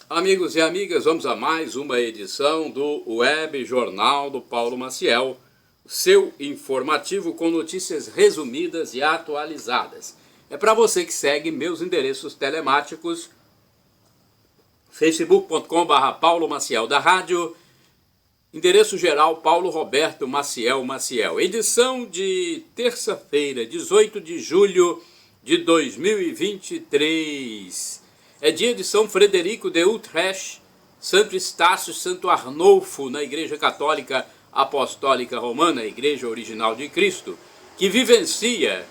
Amigos e amigas, vamos a mais uma edição do Web Jornal do Paulo Maciel, seu informativo com notícias resumidas e atualizadas. É para você que segue meus endereços telemáticos, facebook.com/Paulo Maciel da Rádio, endereço geral Paulo Roberto Maciel Maciel. Edição de terça-feira, 18 de julho de 2023. É dia de São Frederico de Utrecht, Santo Estácio, Santo Arnulfo, na Igreja Católica Apostólica Romana, a Igreja Original de Cristo, que vivencia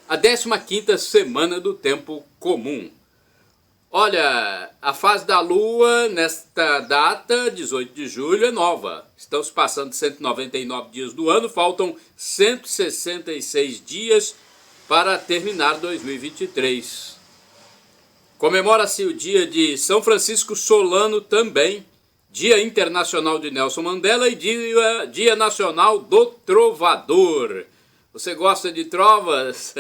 a 15ª semana do Tempo Comum. Olha, a fase da Lua nesta data, 18 de julho, é nova. Estão se passando 199 dias do ano, faltam 166 dias para terminar 2023. Comemora-se o dia de São Francisco Solano também, Dia Internacional de Nelson Mandela e Dia Nacional do Trovador. Você gosta de trovas?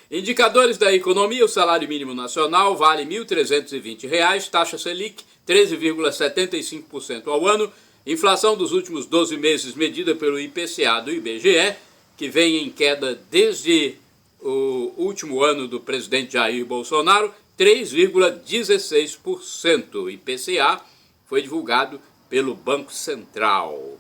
Indicadores da economia: o salário mínimo nacional vale R$ 1.320, taxa Selic 13,75% ao ano, inflação dos últimos 12 meses medida pelo IPCA do IBGE, que vem em queda desde o último ano do presidente Jair Bolsonaro, 3,16%. O IPCA foi divulgado pelo Banco Central.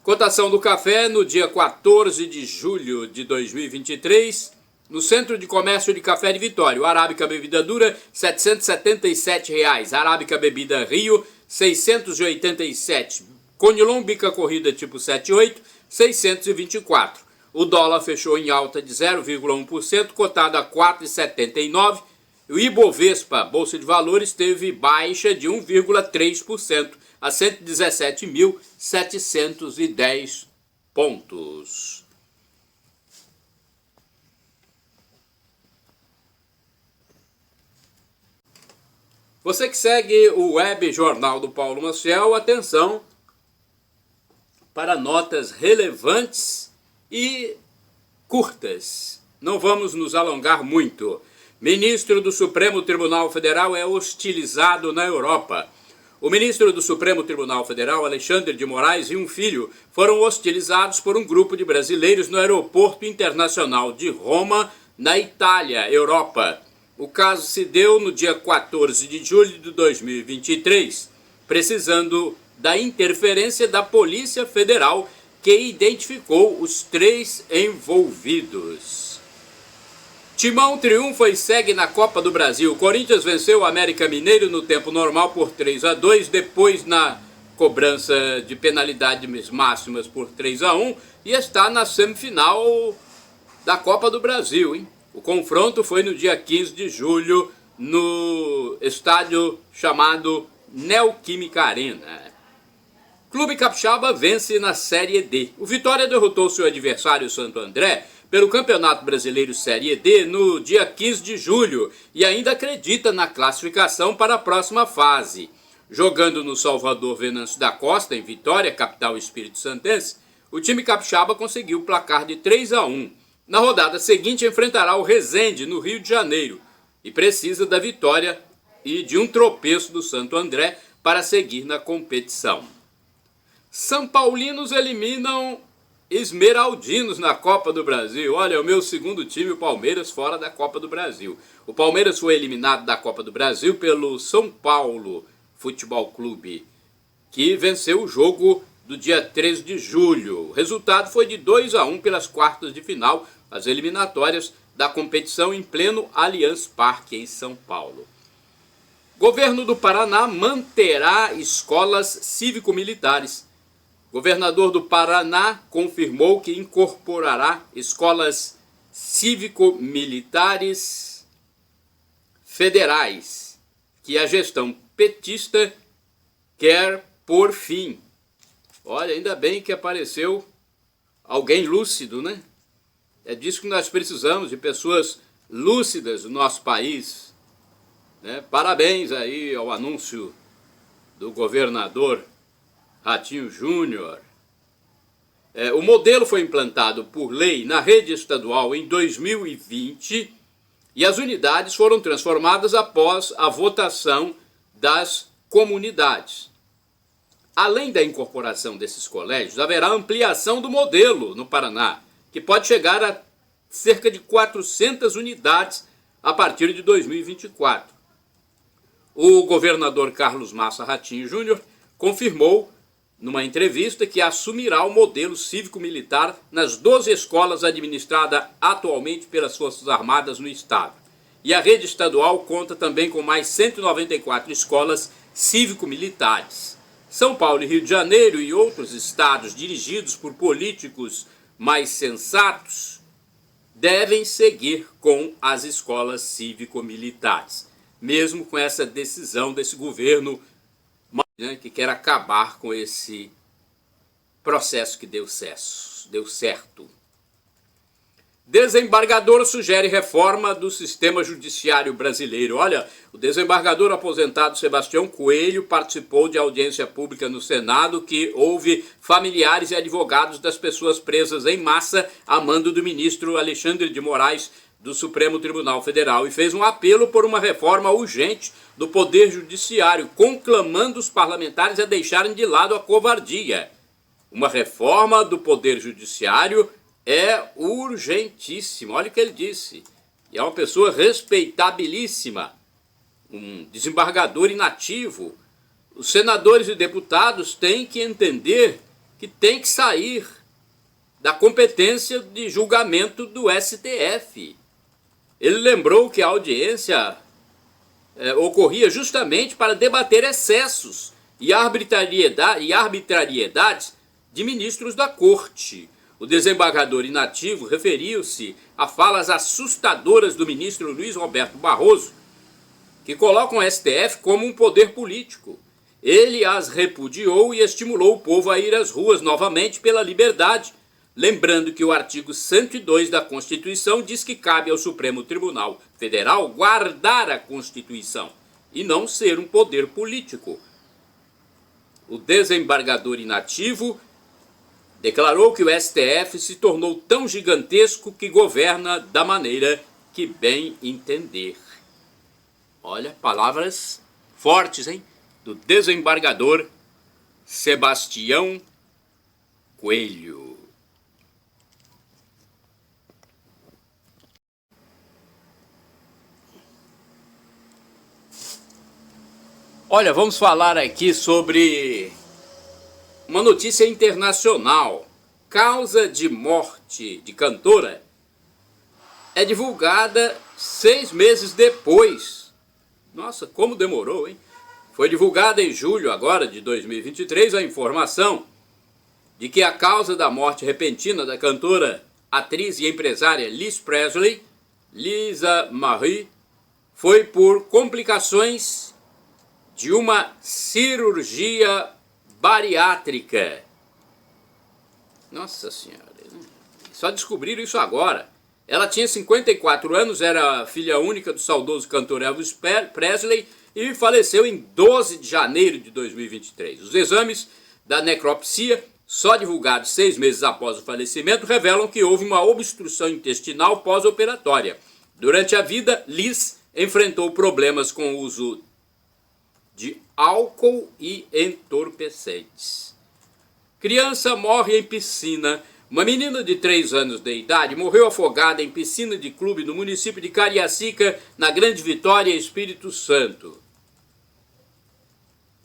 Cotação do café no dia 14 de julho de 2023, no Centro de Comércio de Café de Vitória. O Arábica Bebida Dura, R$ 777. Arábica Bebida Rio, R$ 687. Conilon Bica Corrida tipo 78, R$ 624. O dólar fechou em alta de 0,1%, cotado a R$ 4,79. O Ibovespa, Bolsa de Valores, teve baixa de 1,3% a 117.710 pontos. Você que segue o Web Jornal do Paulo Maciel, atenção para notas relevantes e curtas. Não vamos nos alongar muito. Ministro do Supremo Tribunal Federal é hostilizado na Europa. O ministro do Supremo Tribunal Federal, Alexandre de Moraes, e um filho foram hostilizados por um grupo de brasileiros no Aeroporto Internacional de Roma, na Itália, Europa. O caso se deu no dia 14 de julho de 2023, precisando da interferência da Polícia Federal, que identificou os 3 envolvidos. Timão triunfa e segue na Copa do Brasil. O Corinthians venceu o América Mineiro no tempo normal por 3-2, depois na cobrança de penalidades máximas por 3-1 e está na semifinal da Copa do Brasil, hein? O confronto foi no dia 15 de julho no estádio chamado Neoquímica Arena. Clube Capixaba vence na Série D. O Vitória derrotou seu adversário Santo André pelo Campeonato Brasileiro Série D no dia 15 de julho e ainda acredita na classificação para a próxima fase. Jogando no Salvador Venâncio da Costa, em Vitória, capital espírito-santense, o time capixaba conseguiu o placar de 3-1. Na rodada seguinte enfrentará o Resende, no Rio de Janeiro, e precisa da vitória e de um tropeço do Santo André para seguir na competição. São Paulinos eliminam Esmeraldinos na Copa do Brasil. Olha, o meu segundo time, o Palmeiras, fora da Copa do Brasil. O Palmeiras foi eliminado da Copa do Brasil pelo São Paulo Futebol Clube, que venceu o jogo do dia 13 de julho. O resultado foi de 2-1 pelas quartas de final, as eliminatórias da competição em pleno Allianz Parque, em São Paulo. Governo do Paraná manterá escolas cívico-militares. Governador do Paraná confirmou que incorporará escolas cívico-militares federais, que a gestão petista quer pôr fim. Olha, ainda bem que apareceu alguém lúcido, né? É disso que nós precisamos, de pessoas lúcidas no nosso país, né? Parabéns aí ao anúncio do governador Ratinho Júnior. O modelo foi implantado por lei na rede estadual em 2020 e as unidades foram transformadas após a votação das comunidades. Além da incorporação desses colégios, haverá ampliação do modelo no Paraná, que pode chegar a cerca de 400 unidades a partir de 2024. O governador Carlos Massa Ratinho Júnior confirmou numa entrevista que assumirá o modelo cívico-militar nas 12 escolas administradas atualmente pelas Forças Armadas no estado. E a rede estadual conta também com mais 194 escolas cívico-militares. São Paulo e Rio de Janeiro e outros estados dirigidos por políticos mais sensatos devem seguir com as escolas cívico-militares, mesmo com essa decisão desse governo que quer acabar com esse processo que deu certo. Desembargador sugere reforma do sistema judiciário brasileiro. Olha, o desembargador aposentado Sebastião Coelho participou de audiência pública no Senado que houve familiares e advogados das pessoas presas em massa a mando do ministro Alexandre de Moraes do Supremo Tribunal Federal e fez um apelo por uma reforma urgente do Poder Judiciário, conclamando os parlamentares a deixarem de lado a covardia. Uma reforma do Poder Judiciário é urgentíssima. Olha o que ele disse. E é uma pessoa respeitabilíssima, um desembargador inativo. Os senadores e deputados têm que entender que tem que sair da competência de julgamento do STF. Ele lembrou que a audiência ocorria justamente para debater excessos e arbitrariedades de ministros da corte. O desembargador inativo referiu-se a falas assustadoras do ministro Luiz Roberto Barroso, que colocam o STF como um poder político. Ele as repudiou e estimulou o povo a ir às ruas novamente pela liberdade, lembrando que o artigo 102 da Constituição diz que cabe ao Supremo Tribunal Federal guardar a Constituição e não ser um poder político. O desembargador inativo declarou que o STF se tornou tão gigantesco que governa da maneira que bem entender. Olha, palavras fortes, hein? Do desembargador Sebastião Coelho. Olha, vamos falar aqui sobre uma notícia internacional. Causa de morte de cantora é divulgada 6 meses depois. Nossa, como demorou, hein? Foi divulgada em julho agora de 2023 a informação de que a causa da morte repentina da cantora, atriz e empresária Liz Presley, Lisa Marie, foi por complicações de uma cirurgia bariátrica. Nossa Senhora, só descobriram isso agora. Ela tinha 54 anos, era filha única do saudoso cantor Elvis Presley e faleceu em 12 de janeiro de 2023. Os exames da necropsia, só divulgados 6 meses após o falecimento, revelam que houve uma obstrução intestinal pós-operatória. Durante a vida, Liz enfrentou problemas com o uso de álcool e entorpecentes. Criança morre em piscina. Uma menina de 3 anos de idade morreu afogada em piscina de clube no município de Cariacica, na Grande Vitória, Espírito Santo.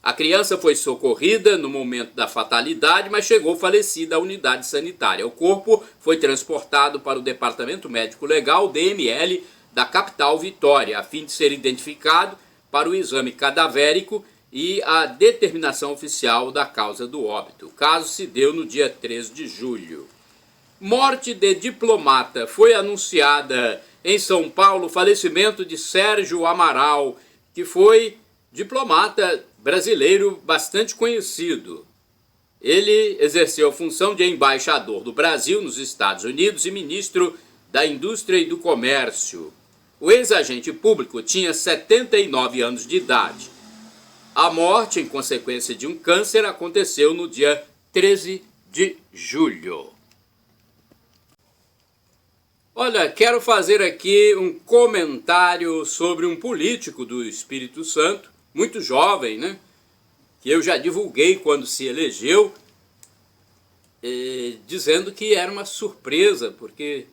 A criança foi socorrida no momento da fatalidade, mas chegou falecida à unidade sanitária. O corpo foi transportado para o Departamento Médico Legal, DML, da capital Vitória, a fim de ser identificado para o exame cadavérico e a determinação oficial da causa do óbito. O caso se deu no dia 3 de julho. Morte de diplomata. Foi anunciada em São Paulo o falecimento de Sérgio Amaral, que foi diplomata brasileiro bastante conhecido. Ele exerceu a função de embaixador do Brasil nos Estados Unidos e ministro da Indústria e do Comércio. O ex-agente público tinha 79 anos de idade. A morte, em consequência de um câncer, aconteceu no dia 13 de julho. Olha, quero fazer aqui um comentário sobre um político do Espírito Santo muito jovem, né? Que eu já divulguei quando se elegeu, dizendo que era uma surpresa, porque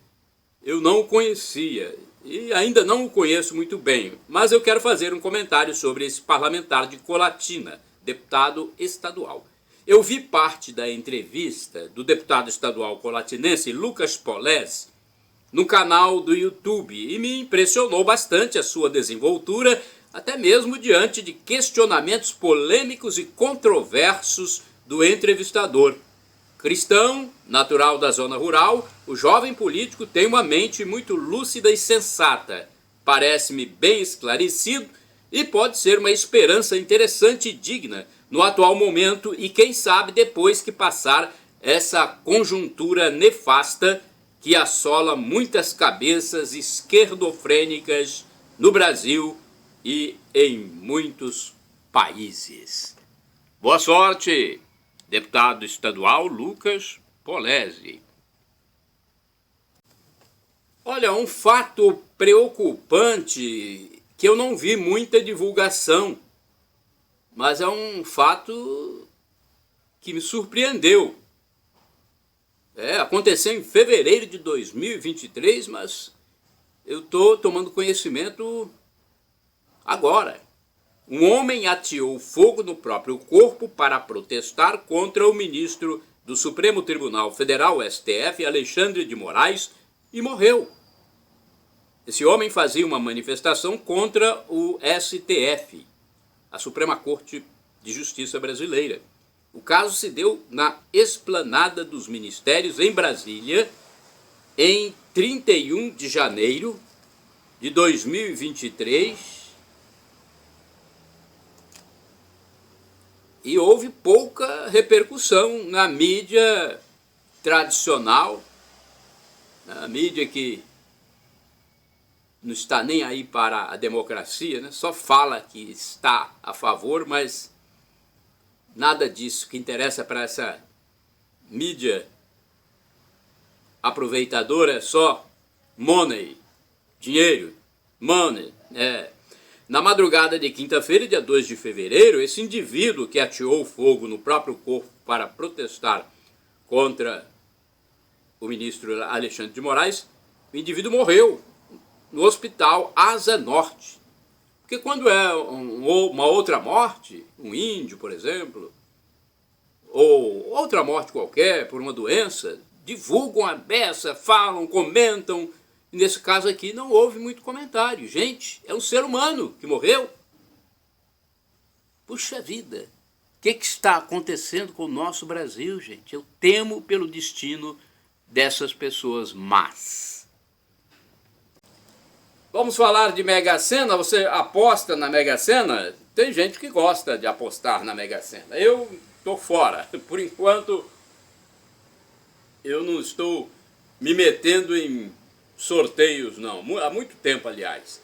eu não o conhecia e ainda não o conheço muito bem. Mas eu quero fazer um comentário sobre esse parlamentar de Colatina, deputado estadual. Eu vi parte da entrevista do deputado estadual colatinense Lucas Polese no canal do YouTube e me impressionou bastante a sua desenvoltura, até mesmo diante de questionamentos polêmicos e controversos do entrevistador. Cristão, natural da zona rural, o jovem político tem uma mente muito lúcida e sensata. Parece-me bem esclarecido e pode ser uma esperança interessante e digna no atual momento e quem sabe depois que passar essa conjuntura nefasta que assola muitas cabeças esquerdofrênicas no Brasil e em muitos países. Boa sorte, deputado estadual Lucas Polese. Olha, um fato preocupante que eu não vi muita divulgação, mas é um fato que me surpreendeu. Aconteceu em fevereiro de 2023, mas eu estou tomando conhecimento agora. Um homem ateou fogo no próprio corpo para protestar contra o ministro do Supremo Tribunal Federal, STF, Alexandre de Moraes, e morreu. Esse homem fazia uma manifestação contra o STF, a Suprema Corte de Justiça Brasileira. O caso se deu na Esplanada dos Ministérios, em Brasília, em 31 de janeiro de 2023. E houve pouca repercussão na mídia tradicional, na mídia que não está nem aí para a democracia, né? Só fala que está a favor, mas nada disso. O que interessa para essa mídia aproveitadora é só money, dinheiro, money. Na madrugada de quinta-feira, dia 2 de fevereiro, esse indivíduo que ateou fogo no próprio corpo para protestar contra o ministro Alexandre de Moraes, o indivíduo morreu no hospital Asa Norte. Porque quando é uma outra morte, um índio, por exemplo, ou outra morte qualquer por uma doença, divulgam a beça, falam, comentam. E nesse caso aqui não houve muito comentário. Gente, é um ser humano que morreu. Puxa vida, o que está acontecendo com o nosso Brasil, gente? Eu temo pelo destino dessas pessoas más. Vamos falar de Mega Sena. Você aposta na Mega Sena? Tem gente que gosta de apostar na Mega Sena. Eu estou fora. Por enquanto, eu não estou me metendo em sorteios, não. Há muito tempo, aliás.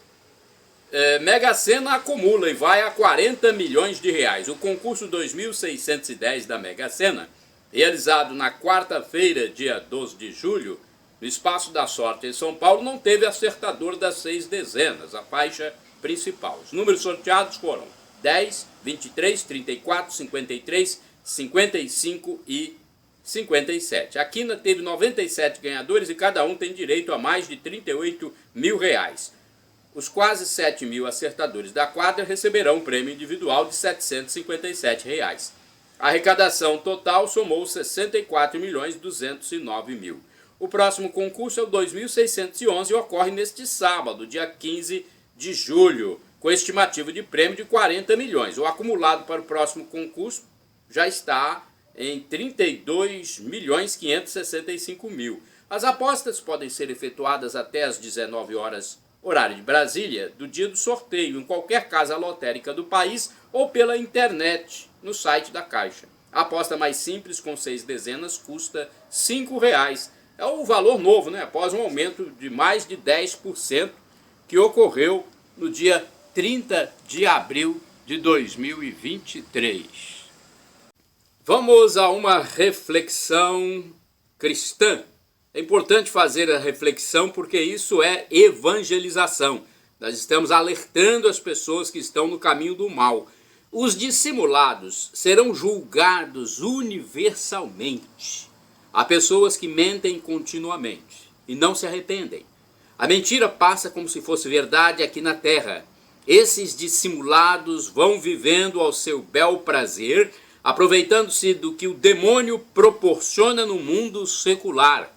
Mega Sena acumula e vai a 40 milhões de reais. O concurso 2610 da Mega Sena, realizado na quarta-feira, dia 12 de julho, no Espaço da Sorte em São Paulo, não teve acertador das 6 dezenas, a faixa principal. Os números sorteados foram 10, 23, 34, 53, 55 e 57. A quina teve 97 ganhadores e cada um tem direito a mais de 38 mil reais. Os quase 7 mil acertadores da quadra receberão um prêmio individual de 757 reais. A arrecadação total somou 64 milhões 209 mil. O próximo concurso é o 2611 e ocorre neste sábado, dia 15 de julho, com estimativa de prêmio de 40 milhões. O acumulado para o próximo concurso já está em 32 milhões 565 mil. As apostas podem ser efetuadas até às 19 horas, horário de Brasília, do dia do sorteio, em qualquer casa lotérica do país ou pela internet, no site da Caixa. A aposta mais simples, com 6 dezenas, custa R$ 5,00. É o valor novo, né? Após um aumento de mais de 10% que ocorreu no dia 30 de abril de 2023. Vamos a uma reflexão cristã. É importante fazer a reflexão porque isso é evangelização. Nós estamos alertando as pessoas que estão no caminho do mal. Os dissimulados serão julgados universalmente. Há pessoas que mentem continuamente e não se arrependem. A mentira passa como se fosse verdade aqui na terra. Esses dissimulados vão vivendo ao seu bel prazer, aproveitando-se do que o demônio proporciona no mundo secular.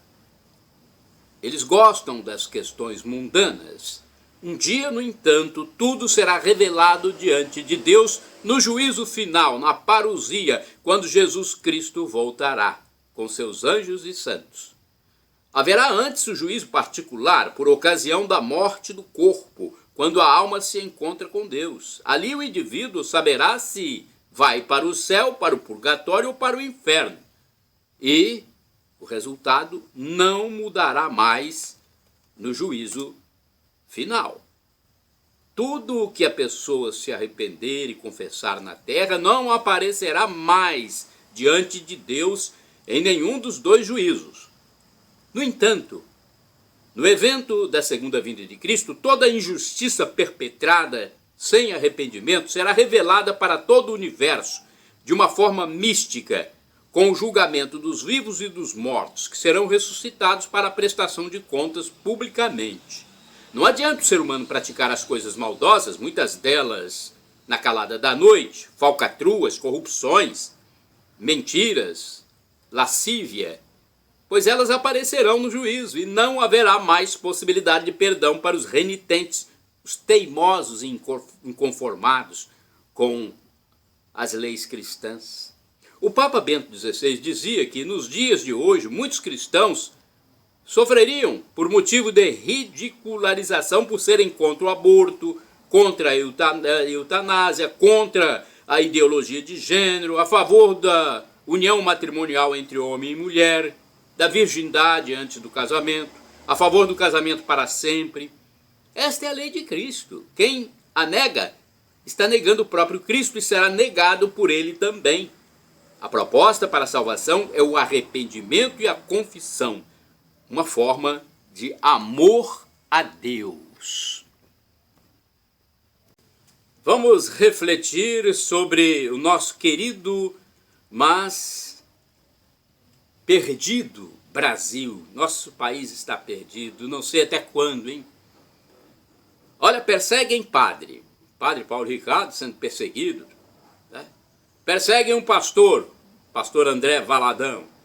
Eles gostam das questões mundanas. Um dia, no entanto, tudo será revelado diante de Deus no juízo final, na parousia, quando Jesus Cristo voltará com seus anjos e santos. Haverá antes o juízo particular por ocasião da morte do corpo, quando a alma se encontra com Deus. Ali o indivíduo saberá se vai para o céu, para o purgatório ou para o inferno. E o resultado não mudará mais no juízo final. Tudo o que a pessoa se arrepender e confessar na terra não aparecerá mais diante de Deus em nenhum dos dois juízos. No entanto, no evento da segunda vinda de Cristo, toda injustiça perpetrada sem arrependimento será revelada para todo o universo de uma forma mística, com o julgamento dos vivos e dos mortos, que serão ressuscitados para a prestação de contas publicamente. Não adianta o ser humano praticar as coisas maldosas, muitas delas na calada da noite, falcatruas, corrupções, mentiras, lascívia, pois elas aparecerão no juízo e não haverá mais possibilidade de perdão para os renitentes, os teimosos e inconformados com as leis cristãs. O Papa Bento XVI dizia que nos dias de hoje muitos cristãos sofreriam por motivo de ridicularização por serem contra o aborto, contra a eutanásia, contra a ideologia de gênero, a favor da união matrimonial entre homem e mulher, da virgindade antes do casamento, a favor do casamento para sempre. Esta é a lei de Cristo. Quem a nega está negando o próprio Cristo e será negado por ele também. A proposta para a salvação é o arrependimento e a confissão, uma forma de amor a Deus. Vamos refletir sobre o nosso querido, mas perdido Brasil. Nosso país está perdido, não sei até quando, hein? Olha, perseguem padre Paulo Ricardo sendo perseguido, né? Perseguem um pastor André Valadão.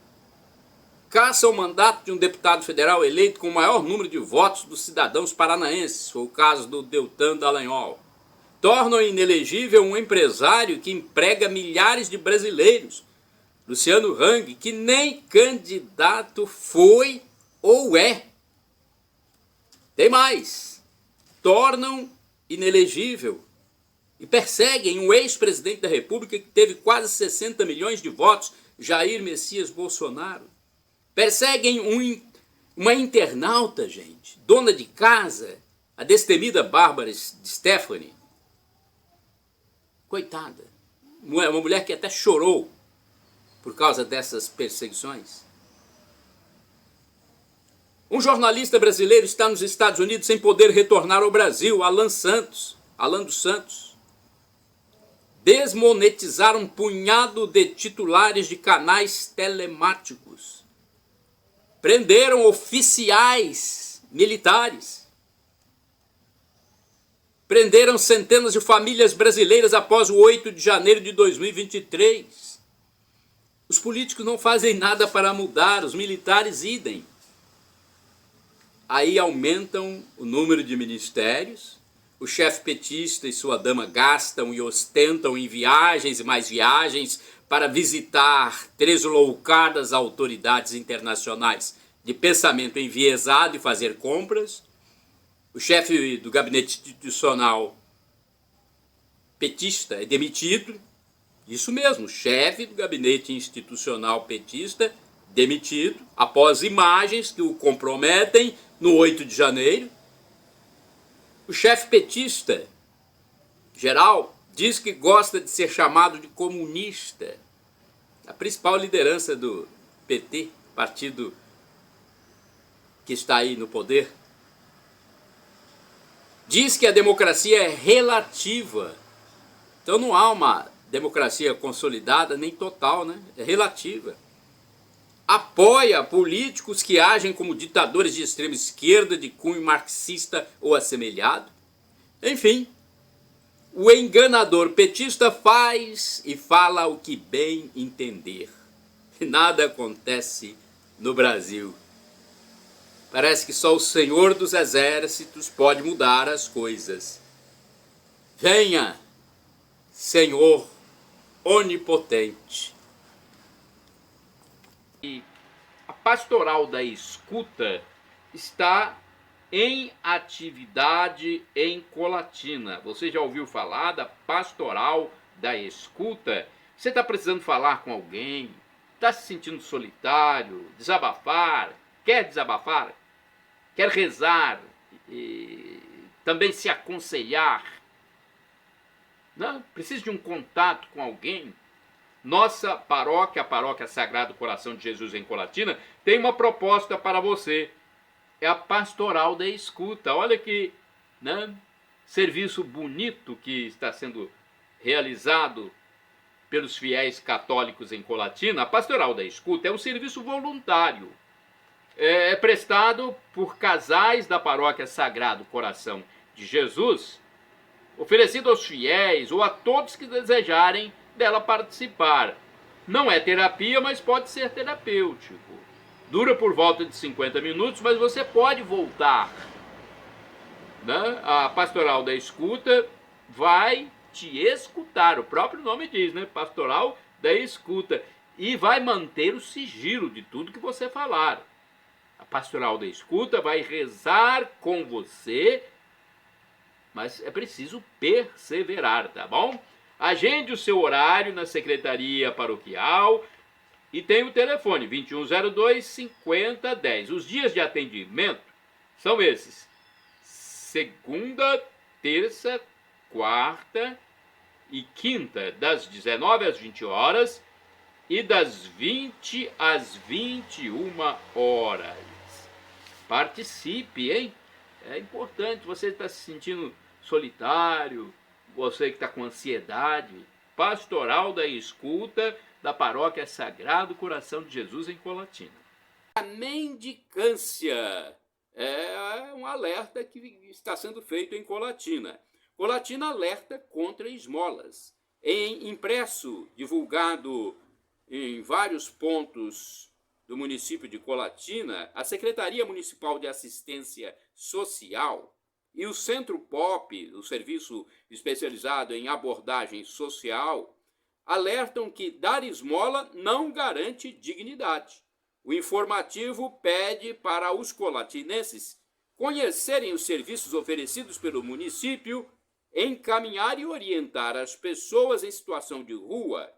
Caça o mandato de um deputado federal eleito com o maior número de votos dos cidadãos paranaenses, foi o caso do Deltan Dallagnol. Tornam inelegível um empresário que emprega milhares de brasileiros, Luciano Hang, que nem candidato foi ou é. Tem mais. Tornam inelegível e perseguem um ex-presidente da República que teve quase 60 milhões de votos, Jair Messias Bolsonaro. Perseguem uma internauta, gente, dona de casa, a destemida Bárbara Stephanie. Coitada, uma mulher que até chorou por causa dessas perseguições. Um jornalista brasileiro está nos Estados Unidos sem poder retornar ao Brasil, Alan dos Santos. Desmonetizaram um punhado de titulares de canais telemáticos. Prenderam oficiais militares. Prenderam centenas de famílias brasileiras após o 8 de janeiro de 2023. Os políticos não fazem nada para mudar, os militares idem. Aí aumentam o número de ministérios, o chefe petista e sua dama gastam e ostentam em viagens e mais viagens para visitar tresloucadas autoridades internacionais de pensamento enviesado e fazer compras. O chefe do gabinete institucional petista é demitido. Isso mesmo, chefe do gabinete institucional petista demitido após imagens que o comprometem no 8 de janeiro. O chefe petista geral diz que gosta de ser chamado de comunista. A principal liderança do PT, partido que está aí no poder, diz que a democracia é relativa. Então não há uma democracia consolidada nem total, né? É relativa. Apoia políticos que agem como ditadores de extrema esquerda, de cunho marxista ou assemelhado. Enfim, o enganador petista faz e fala o que bem entender. E nada acontece no Brasil. Parece que só o Senhor dos Exércitos pode mudar as coisas. Venha, Senhor onipotente. E a pastoral da escuta está em atividade em Colatina. Você já ouviu falar da pastoral da escuta? Você está precisando falar com alguém? Está se sentindo solitário? Desabafar? Quer desabafar? Quer rezar? E também se aconselhar? Não? Precisa de um contato com alguém? Nossa paróquia, a Paróquia Sagrado Coração de Jesus em Colatina, tem uma proposta para você. É a pastoral da escuta. Olha que, né, serviço bonito que está sendo realizado pelos fiéis católicos em Colatina. A pastoral da escuta é um serviço voluntário. É prestado por casais da Paróquia Sagrado Coração de Jesus, oferecido aos fiéis ou a todos que desejarem dela participar. Não é terapia, mas pode ser terapêutico. Dura por volta de 50 minutos, mas você pode voltar. Né? A pastoral da escuta vai te escutar, o próprio nome diz, né? Pastoral da escuta. E vai manter o sigilo de tudo que você falar. A pastoral da escuta vai rezar com você, mas é preciso perseverar, tá bom? Agende o seu horário na secretaria paroquial e tem o telefone 2102-5010. Os dias de atendimento são esses: segunda, terça, quarta e quinta, das 19 às 20 horas e das 20 às 21 horas. Participe, hein? É importante. Você está se sentindo solitário, você que está com ansiedade. Pastoral da escuta da Paróquia Sagrado Coração de Jesus em Colatina. A mendicância é um alerta que está sendo feito em Colatina. Colatina alerta contra esmolas. Em impresso divulgado em vários pontos do município de Colatina, a Secretaria Municipal de Assistência Social e o Centro POP, o serviço especializado em abordagem social, alertam que dar esmola não garante dignidade. O informativo pede para os colatinenses conhecerem os serviços oferecidos pelo município, encaminhar e orientar as pessoas em situação de rua.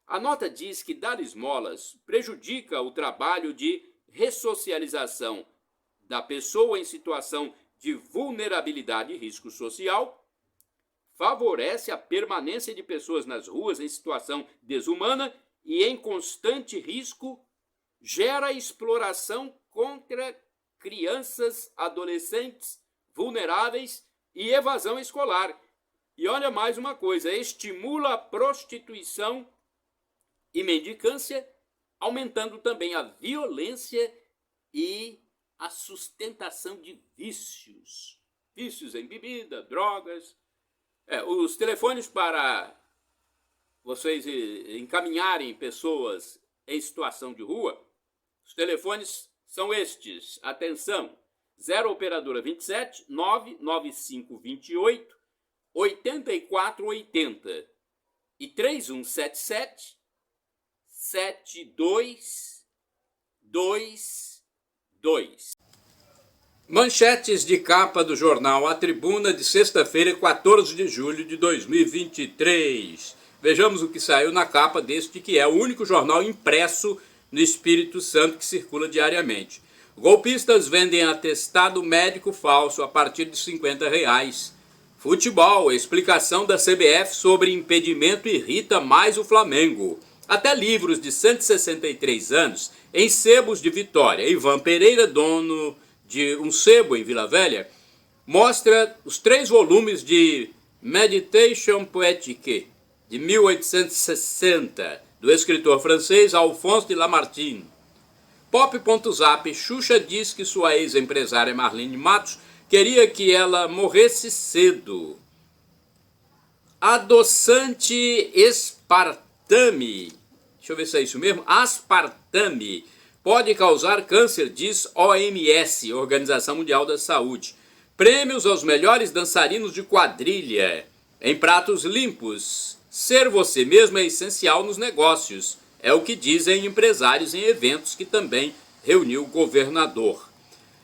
A nota diz que dar esmolas prejudica o trabalho de ressocialização da pessoa em situação de vulnerabilidade e risco social, favorece a permanência de pessoas nas ruas em situação desumana e em constante risco, gera exploração contra crianças, adolescentes vulneráveis e evasão escolar. E olha mais uma coisa, estimula a prostituição e mendicância, aumentando também a violência e a sustentação de vícios. Vícios em bebida, drogas. Os telefones para vocês encaminharem pessoas em situação de rua, os telefones são estes. Atenção, 0 operadora 27 99528 8480 e 3177 7222. Manchetes de capa do jornal A Tribuna de sexta-feira, 14 de julho de 2023. Vejamos o que saiu na capa deste, que é o único jornal impresso no Espírito Santo que circula diariamente. Golpistas vendem atestado médico falso a partir de R$50. Futebol, explicação da CBF sobre impedimento irrita mais o Flamengo. Até livros de 163 anos em sebos de Vitória. Ivan Pereira, dono de um sebo em Vila Velha, mostra os 3 volumes de Méditation poétique, de 1860, do escritor francês Alphonse de Lamartine. Pop.zap, Xuxa diz que sua ex-empresária Marlene Matos queria que ela morresse cedo. Adoçante aspartame, deixa eu ver se é isso mesmo, aspartame, pode causar câncer, diz OMS, Organização Mundial da Saúde. Prêmios aos melhores dançarinos de quadrilha. Em pratos limpos, ser você mesmo é essencial nos negócios. É o que dizem empresários em eventos que também reuniu o governador.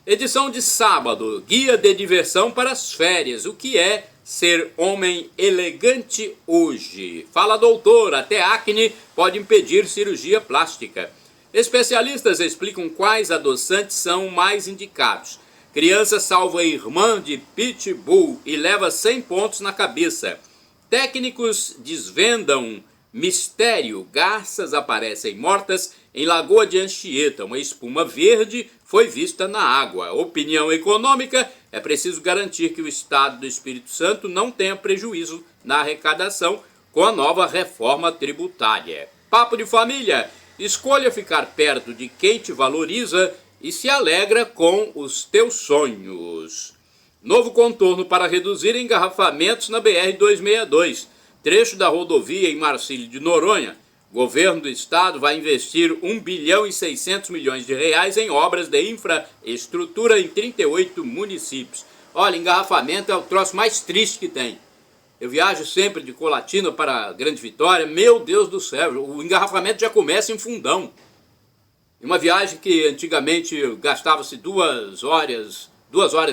Edição de sábado, guia de diversão para as férias. O que é ser homem elegante hoje? Fala doutor, até acne pode impedir cirurgia plástica. Especialistas explicam quais adoçantes são mais indicados. Criança salva a irmã de Pitbull e leva 100 pontos na cabeça. Técnicos desvendam mistério. Garças aparecem mortas em Lagoa de Anchieta. Uma espuma verde foi vista na água. Opinião econômica: é preciso garantir que o Estado do Espírito Santo não tenha prejuízo na arrecadação com a nova reforma tributária. Papo de família: escolha ficar perto de quem te valoriza e se alegra com os teus sonhos. Novo contorno para reduzir engarrafamentos na BR-262. Trecho da rodovia em Marcílio de Noronha. Governo do Estado vai investir 1 bilhão e 600 milhões de reais em obras de infraestrutura em 38 municípios. Olha, engarrafamento é o troço mais triste que tem. Eu viajo sempre de Colatina para Grande Vitória. Meu Deus do céu, o engarrafamento já começa em Fundão. Uma viagem que antigamente gastava-se 2 horas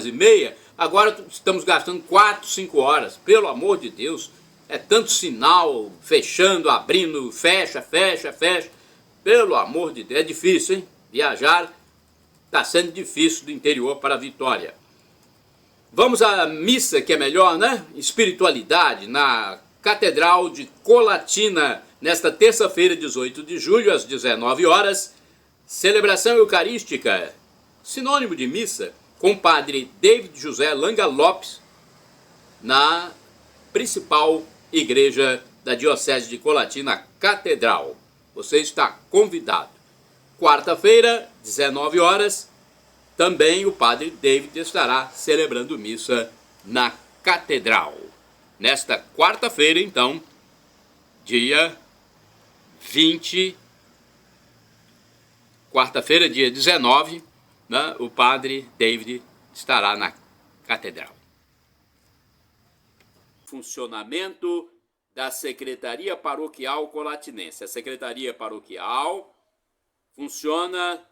e meia, agora estamos gastando 4, 5 horas. Pelo amor de Deus, é tanto sinal, fechando, abrindo, fecha. Pelo amor de Deus, é difícil, hein? Viajar está sendo difícil do interior para Vitória. Vamos à missa, que é melhor, né? Espiritualidade, na Catedral de Colatina, nesta terça-feira, 18 de julho, às 19 horas. Celebração eucarística, sinônimo de missa, com o padre David José Langa Lopes, na principal igreja da Diocese de Colatina, Catedral. Você está convidado. Quarta-feira, 19 horas, também o padre David estará celebrando missa na Catedral. Nesta quarta-feira, então, dia 20, quarta-feira, dia 19, né, o padre David estará na Catedral. Funcionamento da Secretaria Paroquial Colatinense. A Secretaria Paroquial funciona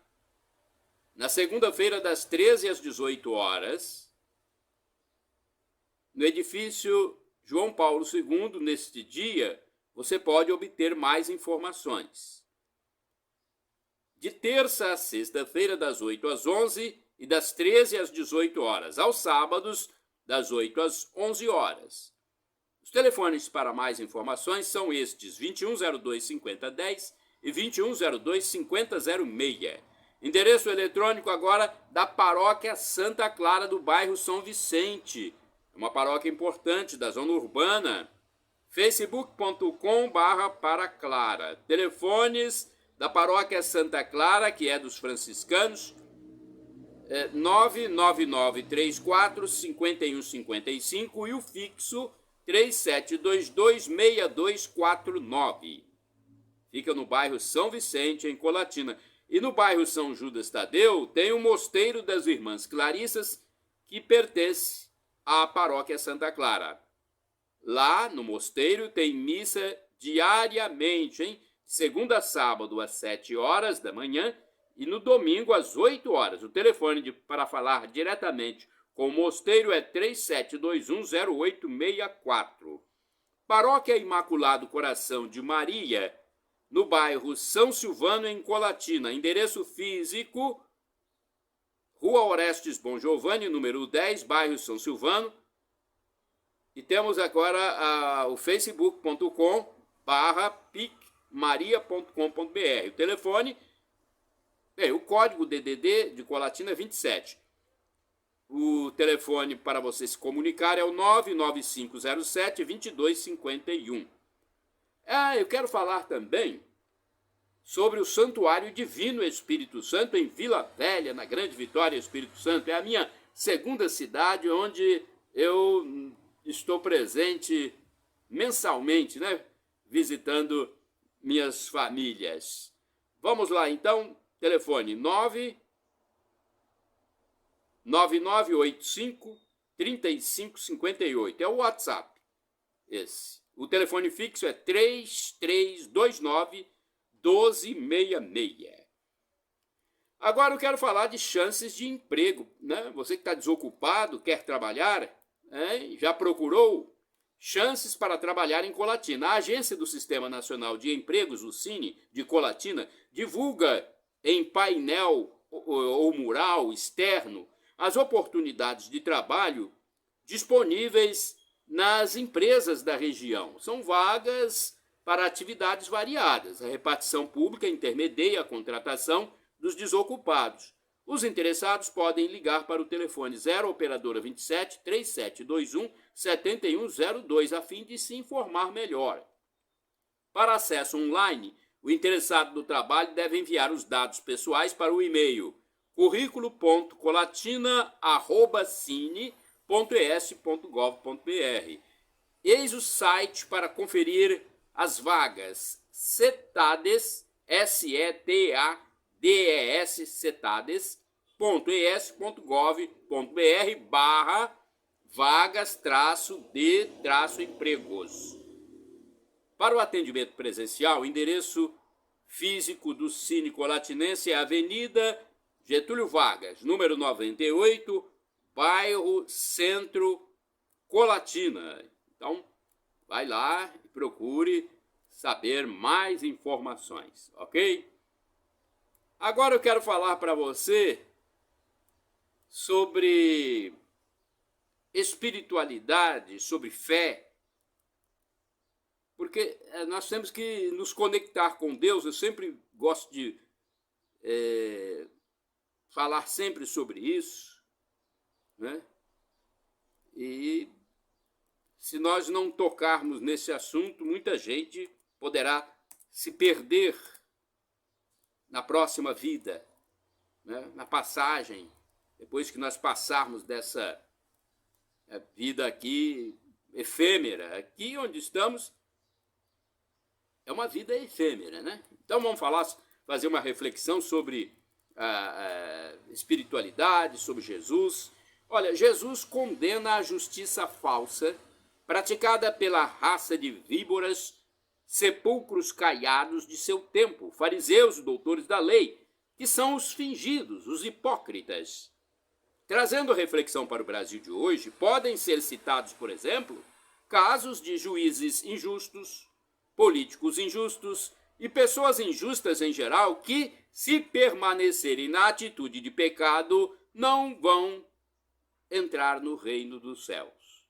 na segunda-feira, das 13 às 18 horas, no edifício João Paulo II. Neste dia, você pode obter mais informações. De terça a sexta-feira, das 8 às 11 e das 13 às 18 horas. Aos sábados, das 8 às 11 horas. Os telefones para mais informações são estes: 2102-5010 e 2102-5006. Endereço eletrônico agora da Paróquia Santa Clara, do bairro São Vicente. Uma paróquia importante da zona urbana. facebook.com/paraclara. Telefones da Paróquia Santa Clara, que é dos franciscanos, 99934-5155 e o fixo 3722-6249. Fica no bairro São Vicente, em Colatina. E no bairro São Judas Tadeu tem o Mosteiro das Irmãs Clarissas, que pertence à Paróquia Santa Clara. Lá no mosteiro tem missa diariamente, hein? Segunda a sábado às 7 horas da manhã e no domingo às 8 horas. O telefone para falar diretamente com o mosteiro é 37210864. Paróquia Imaculado Coração de Maria, no bairro São Silvano, em Colatina. Endereço físico: Rua Orestes Bom Giovanni, número 10, bairro São Silvano. E temos agora o facebook.com/picmaria.com.br. O telefone, o código DDD de Colatina é 27. O telefone para você se comunicar é o 99507-2251. Eu quero falar também sobre o Santuário Divino Espírito Santo em Vila Velha, na Grande Vitória, Espírito Santo. É a minha segunda cidade onde eu estou presente mensalmente, né? Visitando minhas famílias. Vamos lá, então. Telefone 99985-3558. É o WhatsApp. Esse. O telefone fixo é 3329-1266. Agora eu quero falar de chances de emprego, né? Você que está desocupado, quer trabalhar, já procurou chances para trabalhar em Colatina. A agência do Sistema Nacional de Empregos, o Cine, de Colatina, divulga em painel ou mural externo as oportunidades de trabalho disponíveis nas empresas da região. São vagas para atividades variadas. A repartição pública intermedia a contratação dos desocupados. Os interessados podem ligar para o telefone 0 operadora 27 3721 7102 a fim de se informar melhor. Para acesso online, o interessado no trabalho deve enviar os dados pessoais para o e-mail currículo.colatina@cine.es.gov.br. Eis o site para conferir as vagas. Cetades, SETADES, cetades.es.gov.br/vagas-de-empregos. Para o atendimento presencial, o endereço físico do Cine Colatinense é a Avenida Getúlio Vargas, número 98, bairro Centro, Colatina. Então, vai lá e procure saber mais informações, ok? Agora eu quero falar para você sobre espiritualidade, sobre fé, porque nós temos que nos conectar com Deus. Eu sempre gosto de falar sempre sobre isso, né? E se nós não tocarmos nesse assunto, muita gente poderá se perder na próxima vida, né? Na passagem, depois que nós passarmos dessa vida aqui efêmera. Aqui onde estamos é uma vida efêmera, né? Então vamos fazer uma reflexão sobre a espiritualidade, sobre Jesus. Olha, Jesus condena a justiça falsa praticada pela raça de víboras, sepulcros caiados de seu tempo, fariseus e doutores da lei, que são os fingidos, os hipócritas. Trazendo reflexão para o Brasil de hoje, podem ser citados, por exemplo, casos de juízes injustos, políticos injustos e pessoas injustas em geral que, se permanecerem na atitude de pecado, não vão entrar no reino dos céus.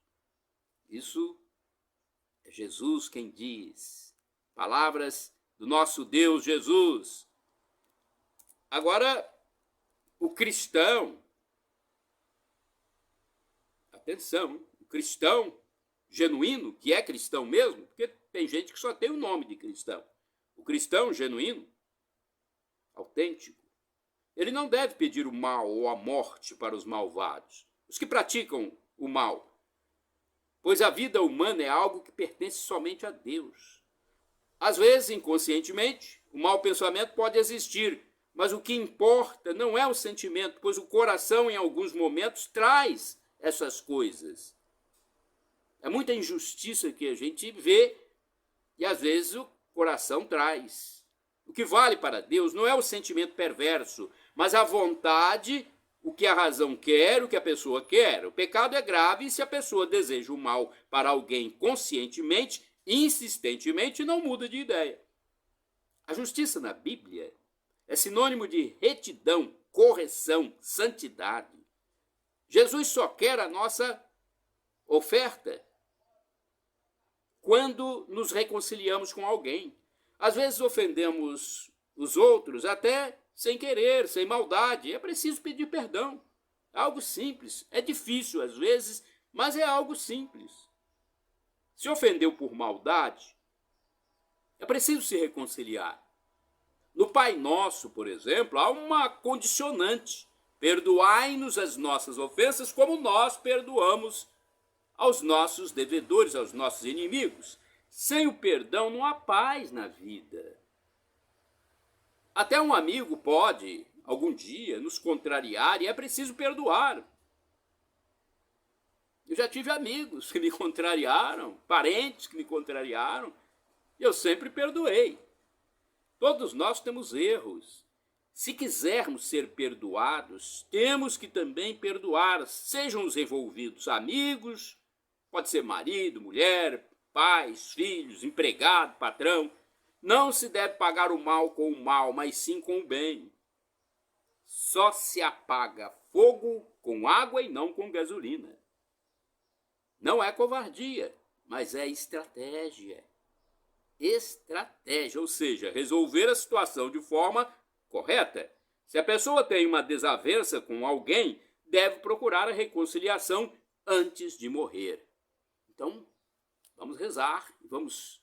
Isso é Jesus quem diz. Palavras do nosso Deus Jesus. Agora, o cristão, atenção, o cristão genuíno, que é cristão mesmo, porque tem gente que só tem o nome de cristão. O cristão genuíno, autêntico, ele não deve pedir o mal ou a morte para os malvados, os que praticam o mal, pois a vida humana é algo que pertence somente a Deus. Às vezes, inconscientemente, o mau pensamento pode existir, mas o que importa não é o sentimento, pois o coração, em alguns momentos, traz essas coisas. É muita injustiça que a gente vê e, às vezes, o coração traz. O que vale para Deus não é o sentimento perverso, mas a vontade, o que a razão quer, o que a pessoa quer. O pecado é grave se a pessoa deseja o mal para alguém conscientemente, insistentemente, não muda de ideia. A justiça na Bíblia é sinônimo de retidão, correção, santidade. Jesus só quer a nossa oferta quando nos reconciliamos com alguém. Às vezes ofendemos os outros até sem querer, sem maldade. É preciso pedir perdão. É algo simples. É difícil às vezes, mas é algo simples. Se ofendeu por maldade, é preciso se reconciliar. No Pai Nosso, por exemplo, há uma condicionante. Perdoai-nos as nossas ofensas como nós perdoamos aos nossos devedores, aos nossos inimigos. Sem o perdão não há paz na vida. Até um amigo pode, algum dia, nos contrariar e é preciso perdoar. Eu já tive amigos que me contrariaram, parentes que me contrariaram, e eu sempre perdoei. Todos nós temos erros. Se quisermos ser perdoados, temos que também perdoar, sejam os envolvidos amigos, pode ser marido, mulher, pais, filhos, empregado, patrão. Não se deve pagar o mal com o mal, mas sim com o bem. Só se apaga fogo com água e não com gasolina. Não é covardia, mas é estratégia. Estratégia, ou seja, resolver a situação de forma correta. Se a pessoa tem uma desavença com alguém, deve procurar a reconciliação antes de morrer. Então, vamos rezar, vamos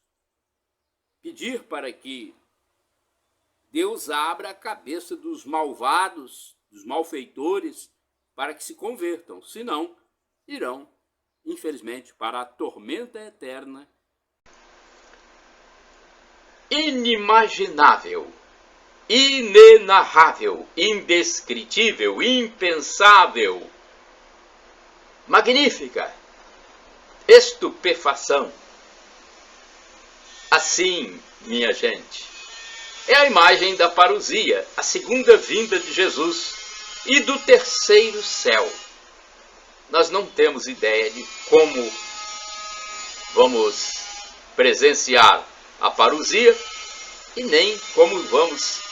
pedir para que Deus abra a cabeça dos malvados, dos malfeitores, para que se convertam. Senão, irão, infelizmente, para a tormenta eterna. Inimaginável, inenarrável, indescritível, impensável, magnífica, estupefação. Assim, minha gente, é a imagem da parousia, a segunda vinda de Jesus e do terceiro céu. Nós não temos ideia de como vamos presenciar a parousia e nem como vamos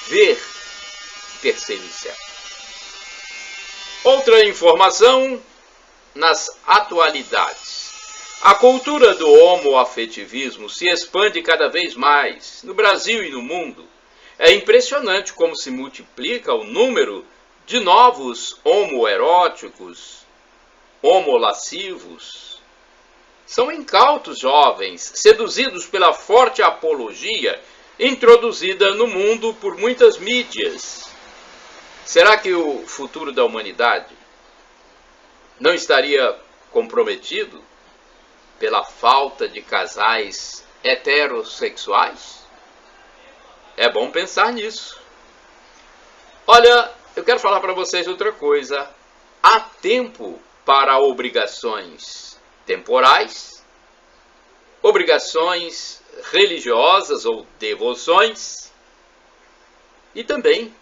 ver o terceiro céu. Outra informação nas atualidades. A cultura do homoafetivismo se expande cada vez mais no Brasil e no mundo. É impressionante como se multiplica o número de novos homoeróticos, homolascivos. São incautos jovens, seduzidos pela forte apologia introduzida no mundo por muitas mídias. Será que o futuro da humanidade não estaria comprometido pela falta de casais heterossexuais? É bom pensar nisso. Olha, eu quero falar para vocês outra coisa. Há tempo para obrigações temporais, obrigações religiosas ou devoções e também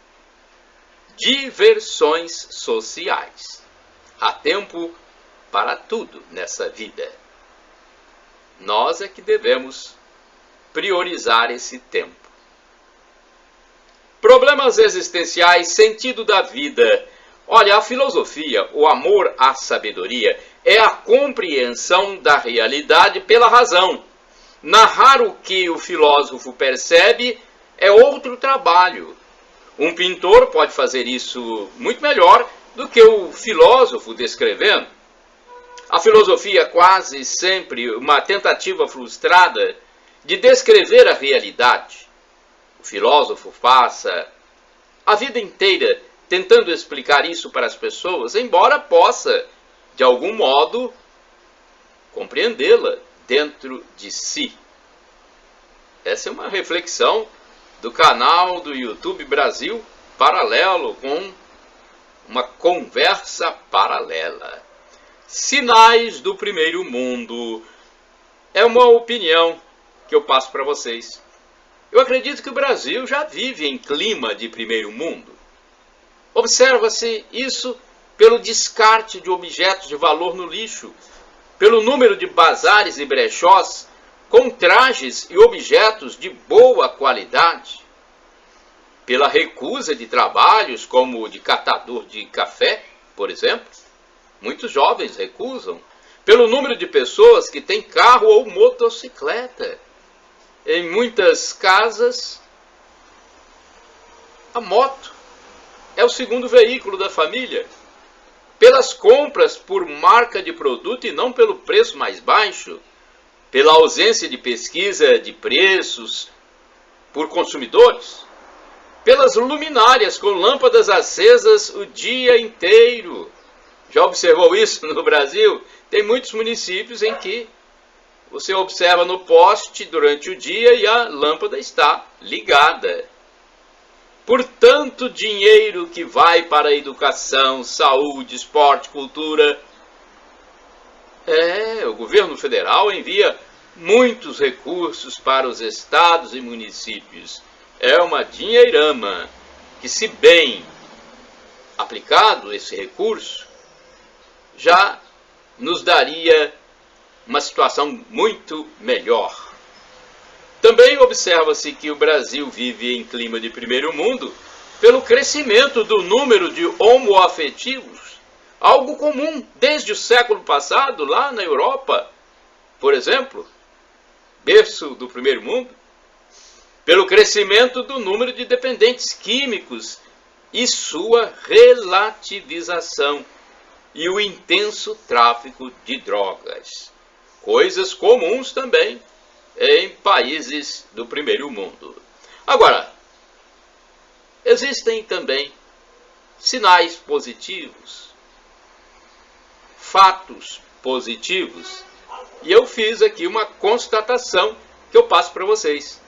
diversões sociais. Há tempo para tudo nessa vida. Nós é que devemos priorizar esse tempo. Problemas existenciais, sentido da vida. Olha, a filosofia, o amor à sabedoria, é a compreensão da realidade pela razão. Narrar o que o filósofo percebe é outro trabalho. Um pintor pode fazer isso muito melhor do que o filósofo descrevendo. A filosofia é quase sempre uma tentativa frustrada de descrever a realidade. O filósofo passa a vida inteira tentando explicar isso para as pessoas, embora possa, de algum modo, compreendê-la dentro de si. Essa é uma reflexão do canal do YouTube Brasil Paralelo, com uma conversa paralela. Sinais do primeiro mundo. É uma opinião que eu passo para vocês. Eu acredito que o Brasil já vive em clima de primeiro mundo. Observa-se isso pelo descarte de objetos de valor no lixo, pelo número de bazares e brechós com trajes e objetos de boa qualidade, pela recusa de trabalhos como o de catador de café, por exemplo. Muitos jovens recusam, pelo número de pessoas que têm carro ou motocicleta. Em muitas casas, a moto é o segundo veículo da família. Pelas compras por marca de produto e não pelo preço mais baixo, pela ausência de pesquisa de preços por consumidores, pelas luminárias com lâmpadas acesas o dia inteiro. Já observou isso no Brasil? Tem muitos municípios em que você observa no poste durante o dia e a lâmpada está ligada. Por tanto dinheiro que vai para a educação, saúde, esporte, cultura. O governo federal envia muitos recursos para os estados e municípios. É uma dinheirama que, se bem aplicado esse recurso, já nos daria uma situação muito melhor. Também observa-se que o Brasil vive em clima de primeiro mundo pelo crescimento do número de homoafetivos, algo comum desde o século passado lá na Europa, por exemplo, berço do primeiro mundo, pelo crescimento do número de dependentes químicos e sua relativização, e o intenso tráfico de drogas, coisas comuns também em países do primeiro mundo. Agora, existem também sinais positivos, fatos positivos, e eu fiz aqui uma constatação que eu passo para vocês.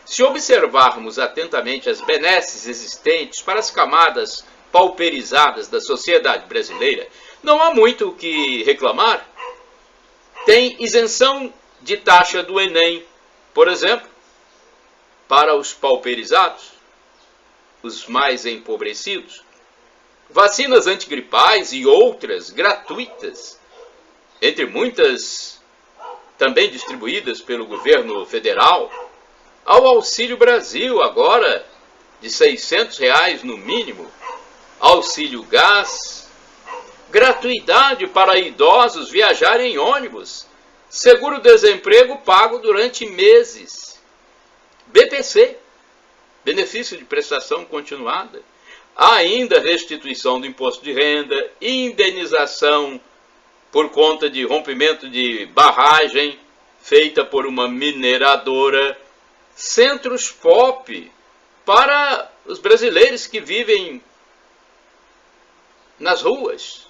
Se observarmos atentamente as benesses existentes para as camadas pauperizadas da sociedade brasileira, não há muito o que reclamar. Tem isenção de taxa do Enem, por exemplo, para os pauperizados, os mais empobrecidos. Vacinas antigripais e outras gratuitas, entre muitas também distribuídas pelo governo federal, ao Auxílio Brasil agora de R$600 no mínimo, auxílio gás, gratuidade para idosos viajarem em ônibus, seguro-desemprego pago durante meses, BPC, benefício de prestação continuada, ainda restituição do imposto de renda, indenização por conta de rompimento de barragem feita por uma mineradora, centros POP para os brasileiros que vivem nas ruas,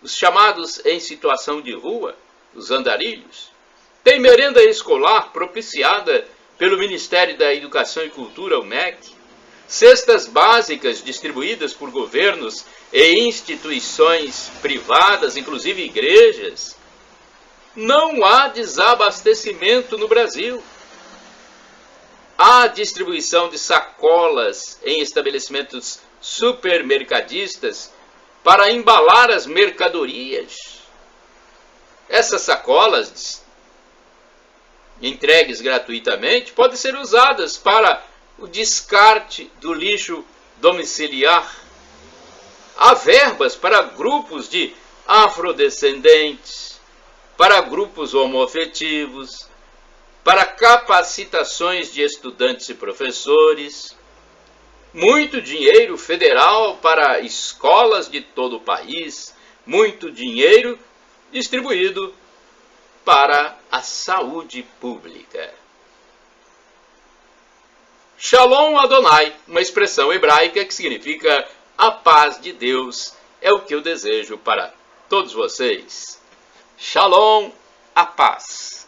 os chamados em situação de rua, os andarilhos. Tem merenda escolar propiciada pelo Ministério da Educação e Cultura, o MEC, cestas básicas distribuídas por governos e instituições privadas, inclusive igrejas. Não há desabastecimento no Brasil. Há distribuição de sacolas em estabelecimentos supermercadistas para embalar as mercadorias. Essas sacolas, entregues gratuitamente, podem ser usadas para o descarte do lixo domiciliar. Há verbas para grupos de afrodescendentes, para grupos homoafetivos, para capacitações de estudantes e professores, muito dinheiro federal para escolas de todo o país, muito dinheiro distribuído para a saúde pública. Shalom Adonai, uma expressão hebraica que significa a paz de Deus, é o que eu desejo para todos vocês. Shalom, a paz.